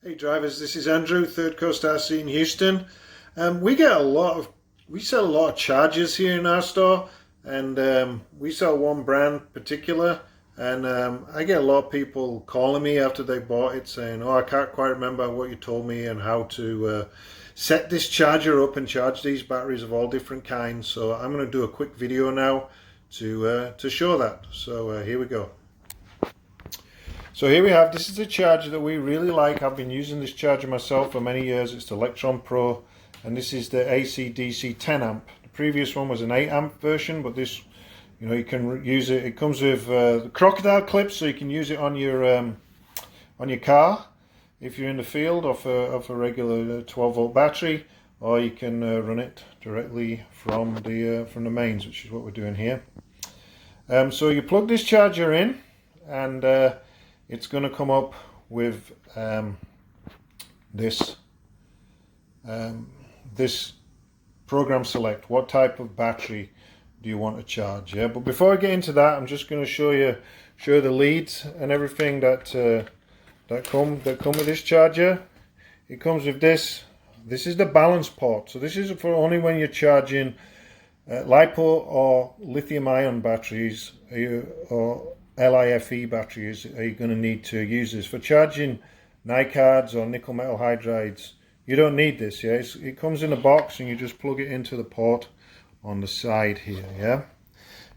Hey drivers, this is Andrew, ThirdCoastRC in Houston. We sell a lot of chargers here in our store, and we sell one brand particular, and I get a lot of people calling me after they bought it saying, "Oh, I can't quite remember what you told me and how to set this charger up and charge these batteries of all different kinds." So I'm going to do a quick video now to show that. So here we go. So here we have, this is a charger that we really like. I've been using this charger myself for many years. It's the Electron Pro, and this is the ACDC 10 amp. The previous one was an 8 amp version, but this, you can use it. It comes with crocodile clips, so you can use it on your car if you're in the field off a regular 12 volt battery, or you can run it directly from the mains, which is what we're doing here. So you plug this charger in, and it's going to come up with this program select. What type of battery do you want to charge? Yeah, but before I get into that, I'm just going to show the leads and everything that come with this charger. It comes with this. This is the balance port. So this is for only when you're charging Lipo or lithium-ion batteries or LiFe batteries. Are you going to need to use this for charging NiCads or nickel metal hydrides? You don't need this. Yeah, it comes in a box and you just plug it into the port on the side here. Yeah,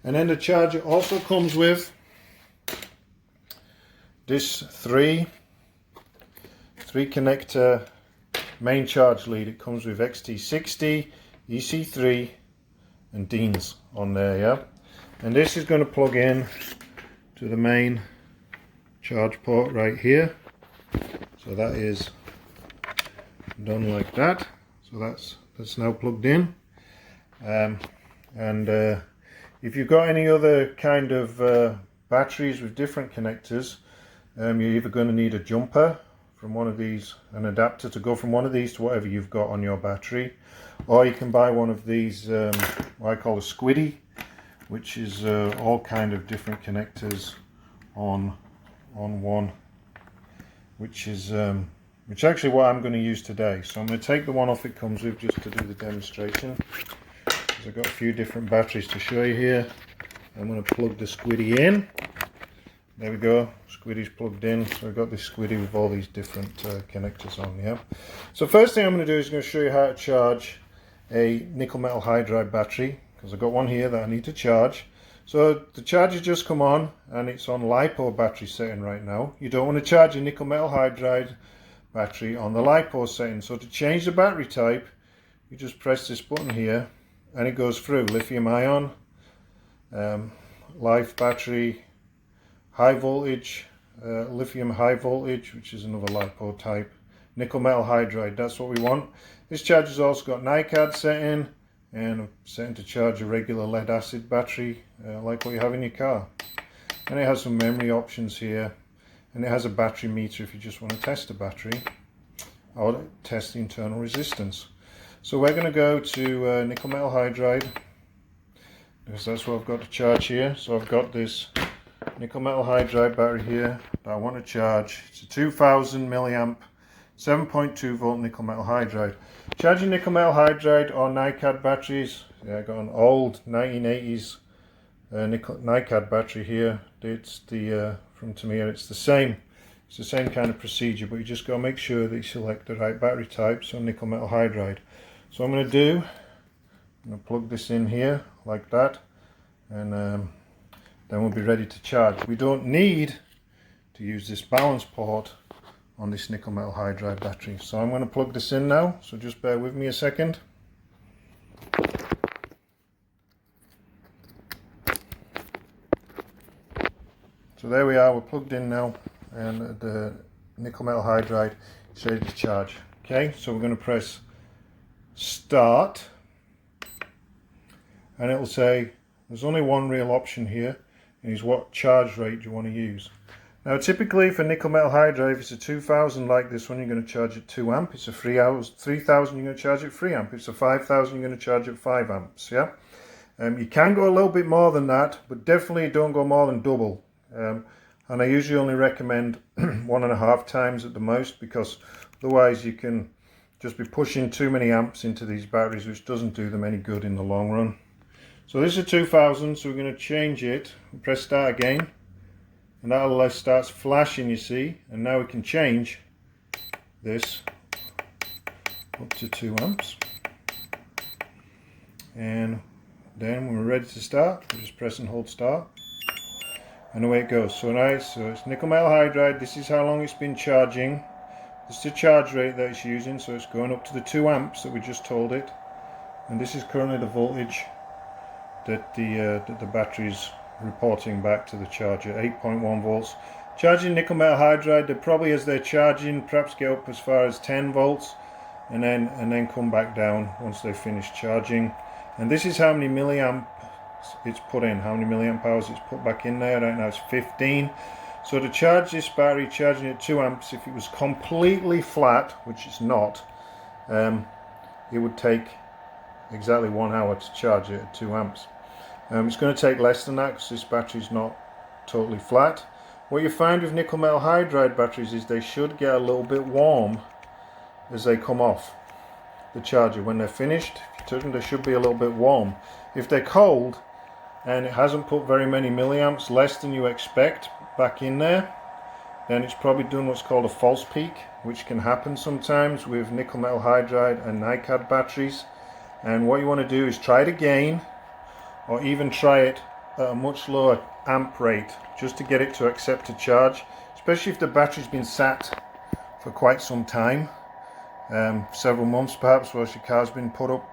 and then the charger also comes with this three connector main charge lead. It comes with XT60, EC3 and Deans on there. Yeah, and this is going to plug in to the main charge port right here. So that is done like that. So that's now plugged in. If you've got any other kind of batteries with different connectors, you're either going to need a jumper from one of these, an adapter to go from one of these to whatever you've got on your battery, or you can buy one of these what I call a squiddy, which is all kind of different connectors on one, which actually what I'm going to use today. So I'm going to take the one off it comes with just to do the demonstration, because I've got a few different batteries to show you here. I'm going to plug the squiddy in. There we go, squiddy's plugged in. So I've got this squiddy with all these different connectors on. Yeah. So first thing I'm going to do is going to show you how to charge a nickel metal hydride battery, because I've got one here that I need to charge. So the charger just come on and it's on Lipo battery setting right now. You don't want to charge a nickel metal hydride battery on the Lipo setting. So to change the battery type, you just press this button here and it goes through lithium ion, life battery, high voltage, lithium high voltage, which is another Lipo type, nickel metal hydride. That's what we want. This charger's also got NiCad setting, and I'm setting to charge a regular lead acid battery like what you have in your car. And it has some memory options here, and it has a battery meter if you just want to test the battery or test the internal resistance. So we're going to go to nickel metal hydride, because that's what I've got to charge here. So I've got this nickel metal hydride battery here that I want to charge. It's a 2000 milliamp 7.2 volt nickel metal hydride. Charging nickel metal hydride or NiCad batteries. Yeah, I got an old 1980s NiCad battery here. It's the from Tamiya. It's the same kind of procedure, but you just got to make sure that you select the right battery type. So nickel metal hydride. So I'm going to plug this in here like that, and then we'll be ready to charge. We don't need to use this balance port on this nickel metal hydride battery. So I'm going to plug this in now, so just bear with me a second. So there we are, we're plugged in now, and the nickel metal hydride is ready to charge. Okay, so we're going to press start, and it will say there's only one real option here, and is what charge rate do you want to use. Now typically for nickel metal hydride, if it's a 2000 like this one, you're going to charge it 2 amp. It's a 3000, you're going to charge it 3 amp. It's a 5000, you're going to charge it 5 amps. Yeah, You can go a little bit more than that, but definitely don't go more than double. and I usually only recommend 1.5 times at the most, because otherwise you can just be pushing too many amps into these batteries, which doesn't do them any good in the long run. So this is a 2000, so we're going to change it. Press start again, and that starts flashing, you see, and now we can change this up to 2 amps. And then when we're ready to start, we just press and hold start, and away it goes. So nice. So it's nickel metal hydride. This is how long it's been charging. This is the charge rate that it's using, so it's going up to the 2 amps that we just told it, and this is currently the voltage that the battery's reporting back to the charger, 8.1 volts. Charging nickel metal hydride, they probably, as they're charging, perhaps get up as far as 10 volts, and then come back down once they finish charging. And this is how many milliamp it's put in, how many milliamp hours it's put back in there. Right now it's 15. So to charge this battery, charging at 2 amps, if it was completely flat, which it's not, it would take exactly 1 hour to charge it at 2 amps. It's going to take less than that because this battery is not totally flat. What you find with nickel metal hydride batteries is they should get a little bit warm as they come off the charger. When they're finished, if you touch them, they should be a little bit warm. If they're cold and it hasn't put very many milliamps, less than you expect, back in there, then it's probably done what's called a false peak, which can happen sometimes with nickel metal hydride and NiCad batteries. And what you want to do is try it again, or even try it at a much lower amp rate, just to get it to accept a charge, especially if the battery's been sat for quite some time, several months perhaps, whilst your car's been put up.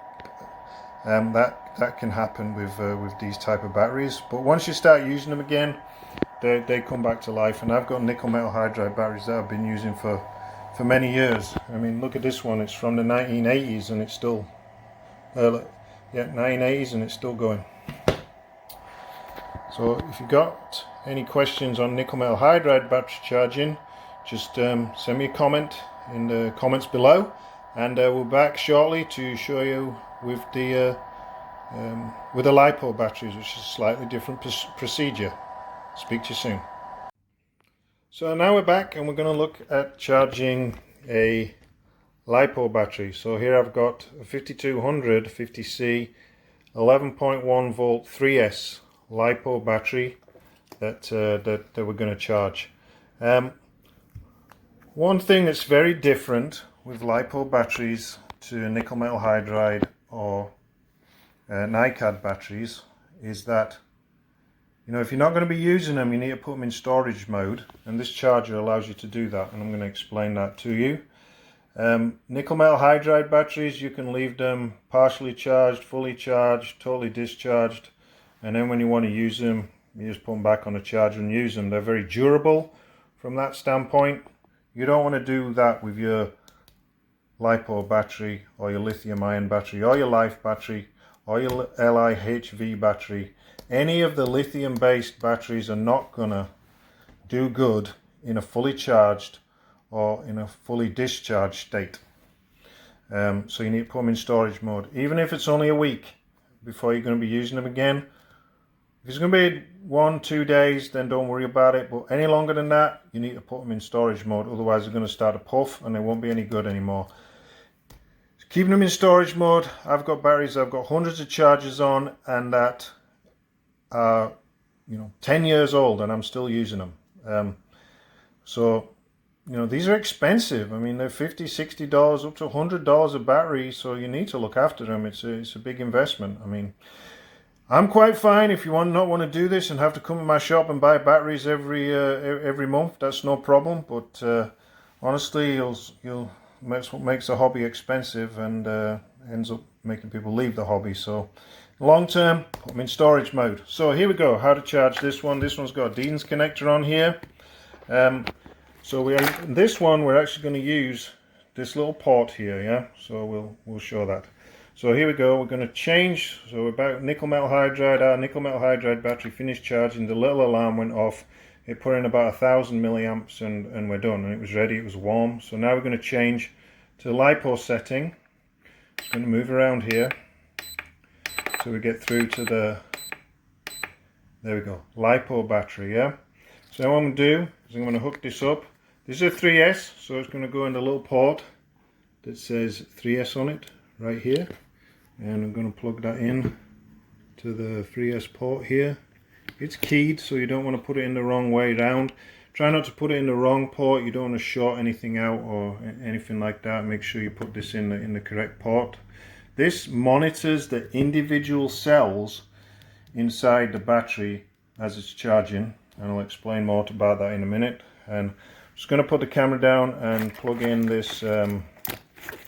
That can happen with these type of batteries, but once you start using them again, they come back to life. And I've got nickel metal hydride batteries that I've been using for many years. I mean, look at this one, it's from the 1980s and it's still 1980s and it's still going. So if you've got any questions on nickel metal hydride battery charging, just send me a comment in the comments below, and we'll be back shortly to show you with the Lipo batteries, which is a slightly different procedure. Speak to you soon. So now we're back and we're going to look at charging a Lipo battery. So here I've got a 5200 50C 11.1 volt 3S Lipo battery that we're going to charge. One thing that's very different with Lipo batteries to nickel metal hydride or NiCad batteries is that, you know, if you're not going to be using them, you need to put them in storage mode, and this charger allows you to do that, and I'm going to explain that to you. Nickel metal hydride batteries, you can leave them partially charged, fully charged, totally discharged, and then when you want to use them, you just put them back on the charger and use them. They're very durable from that standpoint. You don't want to do that with your Lipo battery or your lithium ion battery or your Life battery or your LiHV battery. Any of the lithium based batteries are not gonna do good in a fully charged or in a fully discharged state. So you need to put them in storage mode, even if it's only a week before you're going to be using them again. If it's going to be 1-2 days, then don't worry about it, but any longer than that, you need to put them in storage mode, otherwise they're going to start to puff and they won't be any good anymore. Keeping them in storage mode, I've got batteries I've got hundreds of chargers on, and that are, you know, 10 years old and I'm still using them. So, you know, these are expensive. I mean, they're $50, $60, up to $100 a battery, so you need to look after them. It's a big investment. I mean, I'm quite fine if you not want to do this and have to come to my shop and buy batteries every month. That's no problem. But honestly, you'll makes what makes a hobby expensive and ends up making people leave the hobby. So long term, put them in storage mode. So here we go. How to charge this one. This one's got a Dean's connector on here. So this one we're actually going to use this little port here. Yeah. So we'll show that. So here we go, we're going to change, so about nickel metal hydride, our nickel metal hydride battery finished charging, the little alarm went off, it put in about 1000 milliamps and we're done, and it was ready, it was warm. So now we're going to change to the Lipo setting. It's going to move around here, so we get through to the, there we go, Lipo battery, yeah? So what I'm going to do is I'm going to hook this up. This is a 3S, so it's going to go in the little port that says 3S on it right here, and I'm going to plug that in to the 3S port here. It's keyed, so you don't want to put it in the wrong way round. Try not to put it in the wrong port. You don't want to short anything out or anything like that. Make sure you put this in the correct port. This monitors the individual cells inside the battery as it's charging, and I'll explain more about that in a minute. And I'm just going to put the camera down and plug in this, find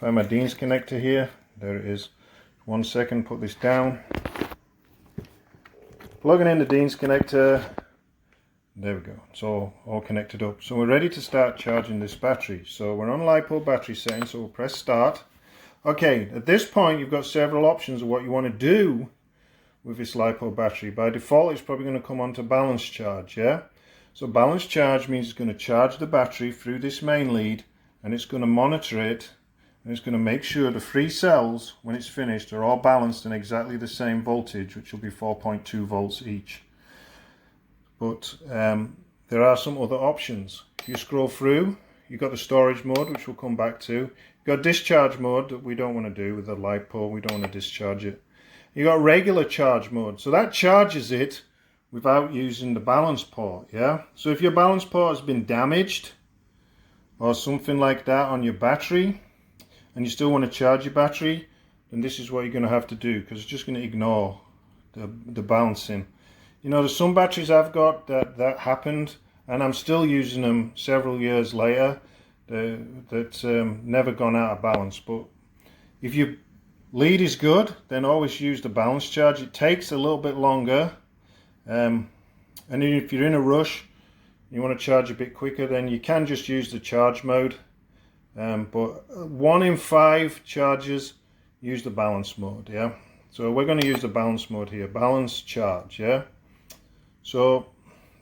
my Dean's connector here. There it is. 1 second, put this down. Plugging in the Dean's connector. There we go. It's all connected up. So we're ready to start charging this battery. So we're on Lipo battery setting, so we'll press start. Okay, at this point you've got several options of what you want to do with this Lipo battery. By default, it's probably going to come on to balance charge, yeah? So balance charge means it's going to charge the battery through this main lead, and it's going to monitor it, and it's going to make sure the 3 cells, when it's finished, are all balanced in exactly the same voltage, which will be 4.2 volts each. But there are some other options. If you scroll through, you've got the storage mode, which we'll come back to. You've got discharge mode that we don't want to do with the Lipo. We don't want to discharge it. You've got regular charge mode. So that charges it without using the balance port, yeah? So if your balance port has been damaged or something like that on your battery, and you still want to charge your battery, then this is what you're going to have to do, because it's just going to ignore the balancing. You know, there's some batteries I've got that happened, and I'm still using them several years later, that's never gone out of balance. But if your lead is good, then always use the balance charge. It takes a little bit longer, and if you're in a rush, you want to charge a bit quicker, then you can just use the charge mode. But 1 in 5 chargers use the balance mode, yeah? So we're going to use the balance mode here, balance charge, yeah? So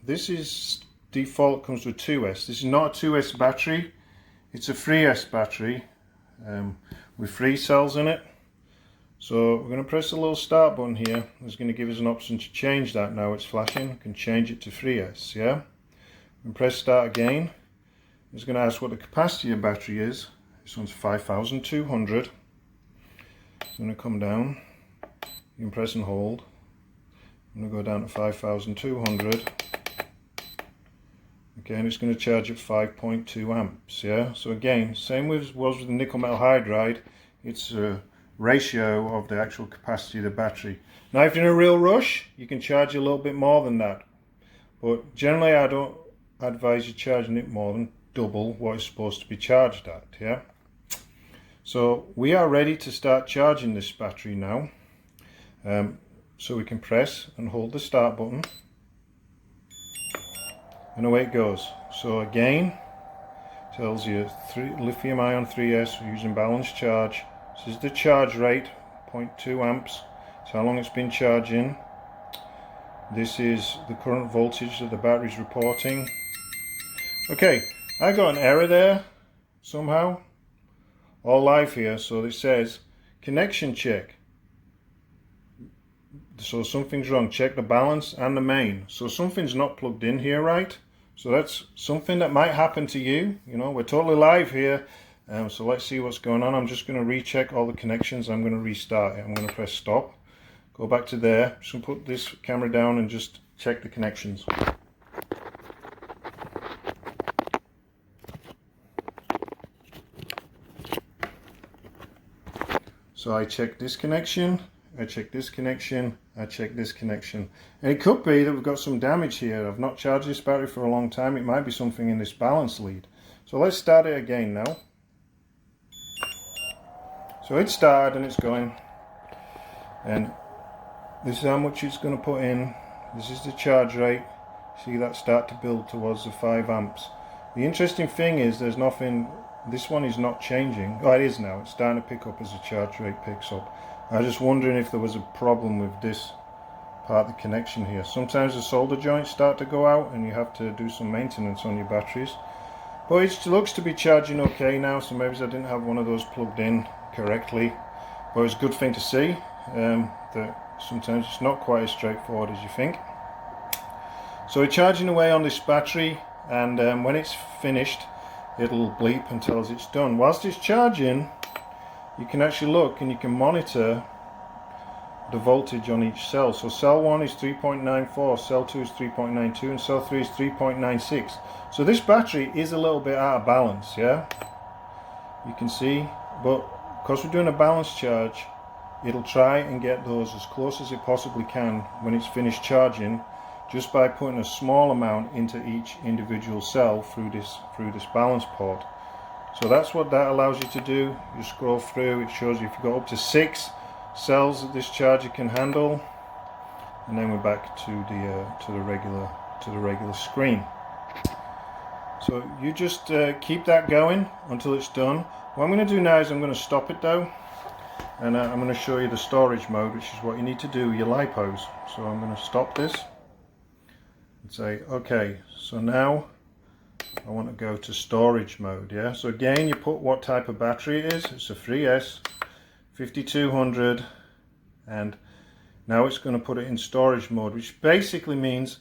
this is default, comes with 2S. This is not a 2S battery, it's a 3S battery with 3 cells in it. So we're going to press the little start button here. It's going to give us an option to change that. Now it's flashing. We can change it to 3S, yeah? And press start again. It's going to ask what the capacity of the battery is. This one's 5,200. It's going to come down. You can press and hold. I'm going to go down to 5,200. Okay, and it's going to charge at 5.2 amps, yeah? So again, same as was with the nickel metal hydride, it's a ratio of the actual capacity of the battery. Now if you're in a real rush, you can charge a little bit more than that. But generally I don't advise you charging it more than double what it's supposed to be charged at, yeah? So we are ready to start charging this battery now. So we can press and hold the start button, and away it goes. So again, tells you lithium ion 3S, we're using balance charge. This is the charge rate, 0.2 amps. It's how long it's been charging. This is the current voltage that the battery's reporting. Okay, I got an error there somehow. All live here, so it says connection check. So something's wrong. Check the balance and the main. So something's not plugged in here, right? So that's something that might happen to you. You know, we're totally live here. So let's see what's going on. I'm just going to recheck all the connections. I'm going to restart it. I'm going to press stop. Go back to there. Just going to put this camera down and just check the connections. So I check this connection, I check this connection, I check this connection. And it could be that we've got some damage here. I've not charged this battery for a long time. It might be something in this balance lead. So let's start it again now. So it's started and it's going. And this is how much it's going to put in. This is the charge rate. See that start to build towards the 5 amps. The interesting thing is there's nothing. This one is not changing. Oh, it is now. It's starting to pick up as the charge rate picks up. I was just wondering if there was a problem with this part of the connection here. Sometimes the solder joints start to go out and you have to do some maintenance on your batteries. But it looks to be charging okay now, so maybe I didn't have one of those plugged in correctly. But it's a good thing to see that sometimes it's not quite as straightforward as you think. So we're charging away on this battery, and when it's finished it'll bleep and tells it's done. Whilst it's charging, you can actually look and you can monitor the voltage on each cell. So cell 1 is 3.94, cell 2 is 3.92, and cell 3 is 3.96. So this battery is a little bit out of balance, yeah, you can see, but because we're doing a balance charge, it'll try and get those as close as it possibly can when it's finished charging, just by putting a small amount into each individual cell through this balance port. So that's what that allows you to do. You scroll through, it shows you if you've got up to 6 cells that this charger can handle, and then we're back to the regular screen. So you just keep that going until it's done. What I'm going to do now is I'm going to stop it though, and I'm going to show you the storage mode, which is what you need to do with your lipos. So I'm going to stop this and say okay, so now I want to go to storage mode. Yeah, so again you put what type of battery it is. It's a 3S 5200, and now it's going to put it in storage mode, which basically means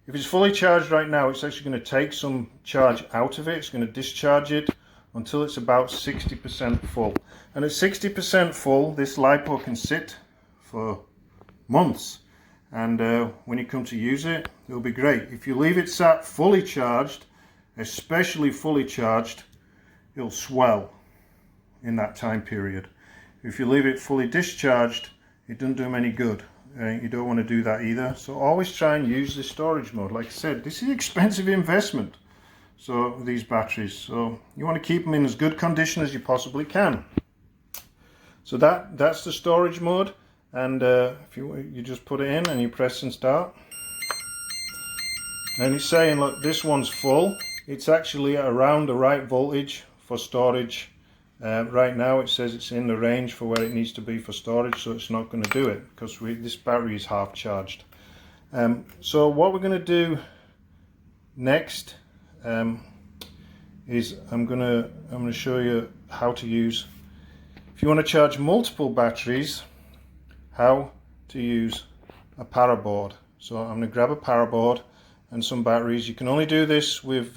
if it's fully charged right now, it's actually going to take some charge out of it. It's going to discharge it until it's about 60% full, and at 60% full this LiPo can sit for months, and when you come to use it, it'll be great. If you leave it sat fully charged, especially fully charged, it'll swell in that time period. If you leave it fully discharged, it doesn't do them any good. You don't want to do that either. So always try and use the storage mode. Like I said, this is an expensive investment, so these batteries, so you want to keep them in as good condition as you possibly can. So that's the storage mode, and if you just put it in and you press and start, and it's saying, look, this one's full. It's actually around the right voltage for storage. Right now it says it's in the range for where it needs to be for storage, so it's not going to do it because this battery is half charged. So what we're going to do next is I'm going to show you how to use, if you want to charge multiple batteries, how to use a Paraboard. So I'm going to grab a Paraboard and some batteries. You can only do this with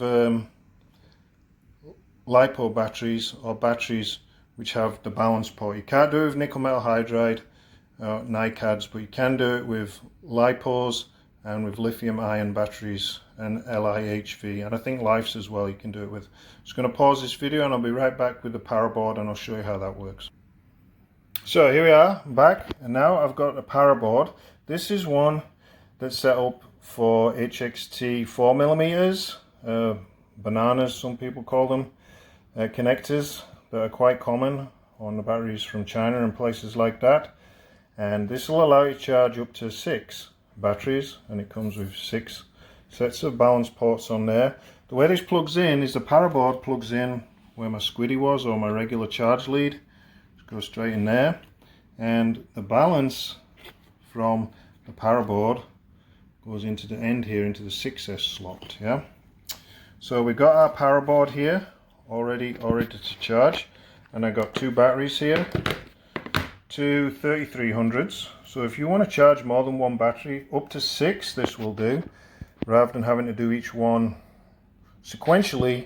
LiPo batteries or batteries which have the balance port. You can't do it with nickel metal hydride or NiCads, but you can do it with LiPos and with lithium ion batteries and LiHV, and I think Lifes as well you can do it with. I'm just going to pause this video and I'll be right back with the Paraboard and I'll show you how that works. So here we are back, and now I've got a Paraboard. This is one that's set up for HXT 4mm, bananas some people call them, connectors that are quite common on the batteries from China and places like that, and this will allow you to charge up to 6 batteries, and it comes with 6 sets of balance ports on there. The way this plugs in is the Paraboard plugs in where my squiddy was, or my regular charge lead. Just go straight in there, and the balance from the Paraboard goes into the end here, into the 6S slot. Yeah, so we've got our Paraboard here already to charge, and I got 2 batteries here, 2 3300s. So if you want to charge more than one battery, up to 6 this will do, rather than having to do each one sequentially.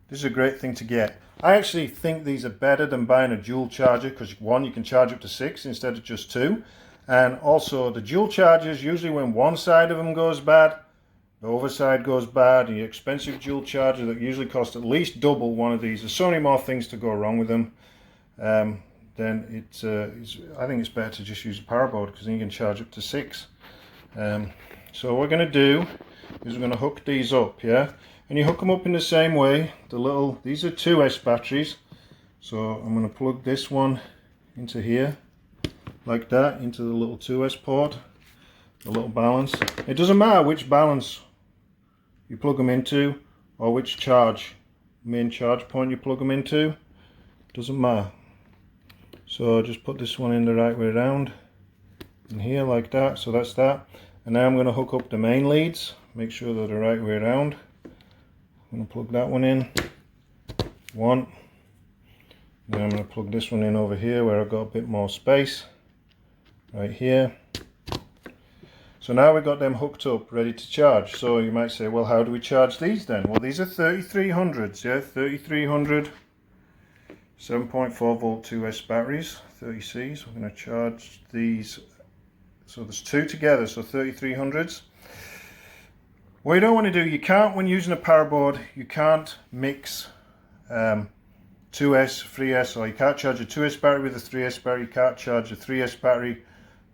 This is a great thing to get. I actually think these are better than buying a dual charger, because one, you can charge up to 6 instead of just 2, and also the dual chargers, usually when one side of them goes bad, the other side goes bad, and your expensive dual charger that usually cost at least double one of these, there's so many more things to go wrong with them, then I think it's better to just use a Paraboard, because then you can charge up to 6. So what we're going to do is we're going to hook these up, yeah, and you hook them up in the same way. These are 2S batteries, so I'm going to plug this one into here like that, into the little 2S port, the little balance. It doesn't matter which balance you plug them into, or which main charge point you plug them into, doesn't matter. So just put this one in the right way around in here like that. So that's that, and now I'm going to hook up the main leads, make sure they're the right way around. I'm going to plug that one in, one, then I'm going to plug this one in over here where I've got a bit more space, right here. So now we've got them hooked up, ready to charge. So you might say, well, how do we charge these then? Well, these are 3300s, yeah, 3300 7.4 volt 2S batteries, 30Cs. We're going to charge these. So there's two together, so 3300s. What you don't want to do, you can't, when using a Paraboard, you can't mix 2S, 3S, or you can't charge a 2S battery with a 3S battery. You can't charge a 3S battery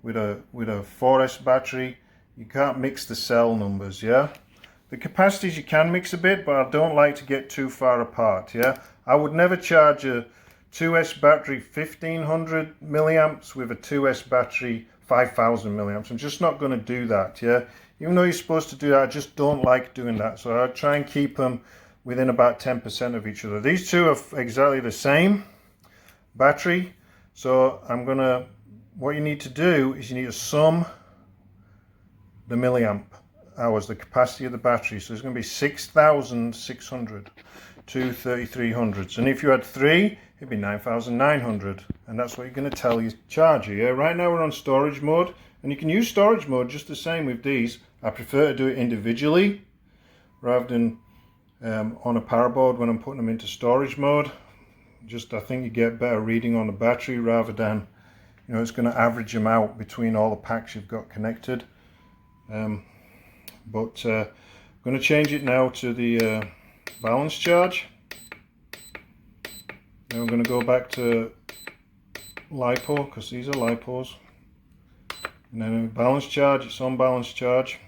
with a 4S battery. You can't mix the cell numbers, yeah. The capacities you can mix a bit, but I don't like to get too far apart, yeah. I would never charge a 2S battery 1500 milliamps with a 2S battery 5000 milliamps. I'm just not going to do that, yeah. Even though you're supposed to do that, I just don't like doing that. So I try and keep them within about 10% of each other. These two are exactly the same battery. So what you need to do is you need to sum the milliamp hours, the capacity of the battery. So it's going to be 6,600 to 3300s. And if you had 3, it'd be 9,900. And that's what you're going to tell your charger. Yeah, right now we're on storage mode. And you can use storage mode just the same with these. I prefer to do it individually rather than on a Paraboard when I'm putting them into storage mode. I think you get better reading on the battery rather than, you know, it's going to average them out between all the packs you've got connected. I'm going to change it now to the balance charge. Then I'm going to go back to Lipo, because these are Lipos. And then balance charge, it's on balance charge.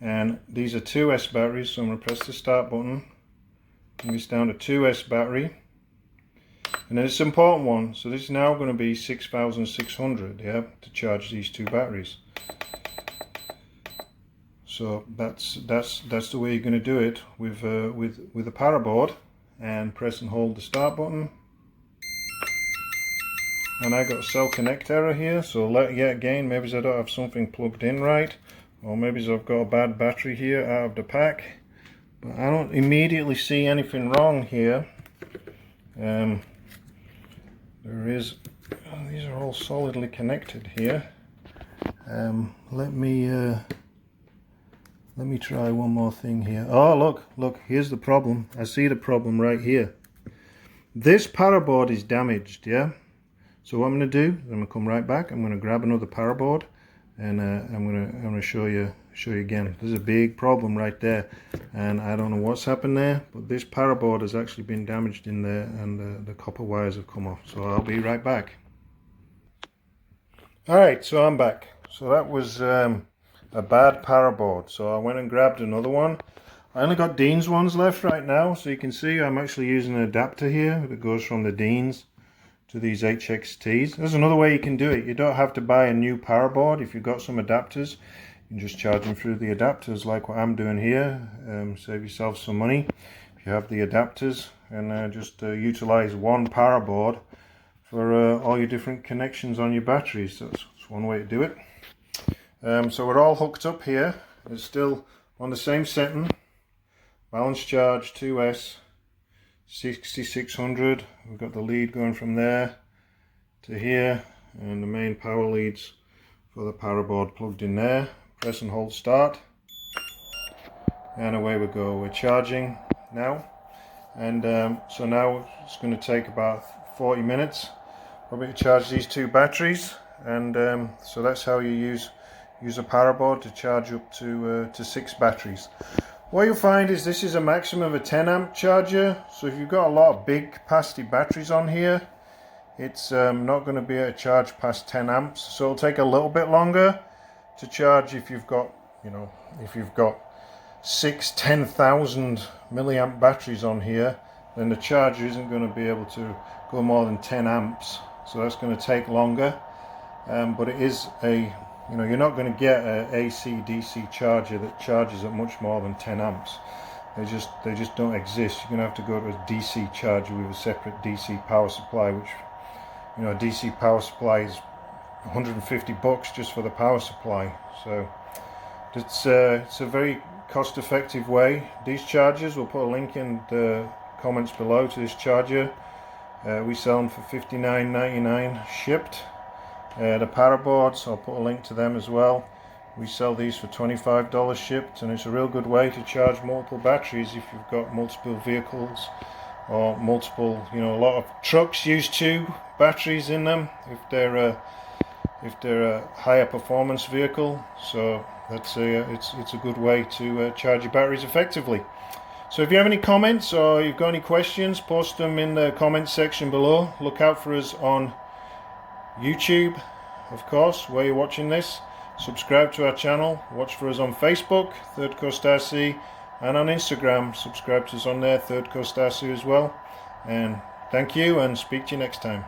And these are 2S batteries, so I'm going to press the start button. Bring this down to 2S battery. And then it's an important one, so this is now going to be 6,600, yeah, to charge these two batteries. So that's the way you're going to do it with a Paraboard. And press and hold the start button. And I got a cell connect error here, so yet again, maybe I don't have something plugged in right, or maybe I've got a bad battery here out of the pack. But I don't immediately see anything wrong here. There is, these are all solidly connected here. Let me try one more thing here. Oh, look, here's the problem. I see the problem right here. This Paraboard is damaged, yeah? So what I'm going to do, I'm going to come right back. I'm going to grab another Paraboard, and I'm going to show you again. There's a big problem right there, and I don't know what's happened there, but this Paraboard has actually been damaged in there, and the copper wires have come off. So I'll be right back. Alright, so I'm back. So that was a bad Paraboard. So I went and grabbed another one. I only got Dean's ones left right now, so you can see I'm actually using an adapter here that goes from the Dean's to these HXTs. There's another way you can do it. You don't have to buy a new Paraboard. If you've got some adapters, you can just charge them through the adapters like what I'm doing here. Save yourself some money if you have the adapters, and just utilize one Paraboard for all your different connections on your batteries. So that's one way to do it. So we're all hooked up here. It's still on the same setting. Balance charge 2S 6600. We've got the lead going from there to here, and the main power leads for the Paraboard plugged in there. Press and hold start, and away we go. We're charging now, and so now it's going to take about 40 minutes probably to charge these two batteries, and so that's how you use a Paraboard to charge up to 6 batteries. What you'll find is this is a maximum of a 10 amp charger, so if you've got a lot of big capacity batteries on here, it's not going to be able to charge past 10 amps, so it'll take a little bit longer to charge if you've got, you know, if you've got 10,000 milliamp batteries on here, then the charger isn't going to be able to go more than 10 amps, so that's going to take longer. But it is a, you know, you're not going to get an ACDC charger that charges at much more than 10 amps. They just don't exist. You're going to have to go to a DC charger with a separate DC power supply, which, you know, a DC power supply is $150 just for the power supply. So it's a very cost-effective way. These chargers, we'll put a link in the comments below to this charger. We sell them for $59.99 shipped. The Paraboards, I'll put a link to them as well. We sell these for $25 shipped, and it's a real good way to charge multiple batteries if you've got multiple vehicles or multiple, a lot of trucks use 2 batteries in them if they're a higher performance vehicle. So that's it's a good way to charge your batteries effectively. So if you have any comments or you've got any questions, post them in the comments section below. Look out for us on YouTube, of course, where you're watching this. Subscribe to our channel. Watch for us on Facebook, ThirdCoastRC, and on Instagram. Subscribe to us on there, ThirdCoastRC as well. And thank you, and speak to you next time.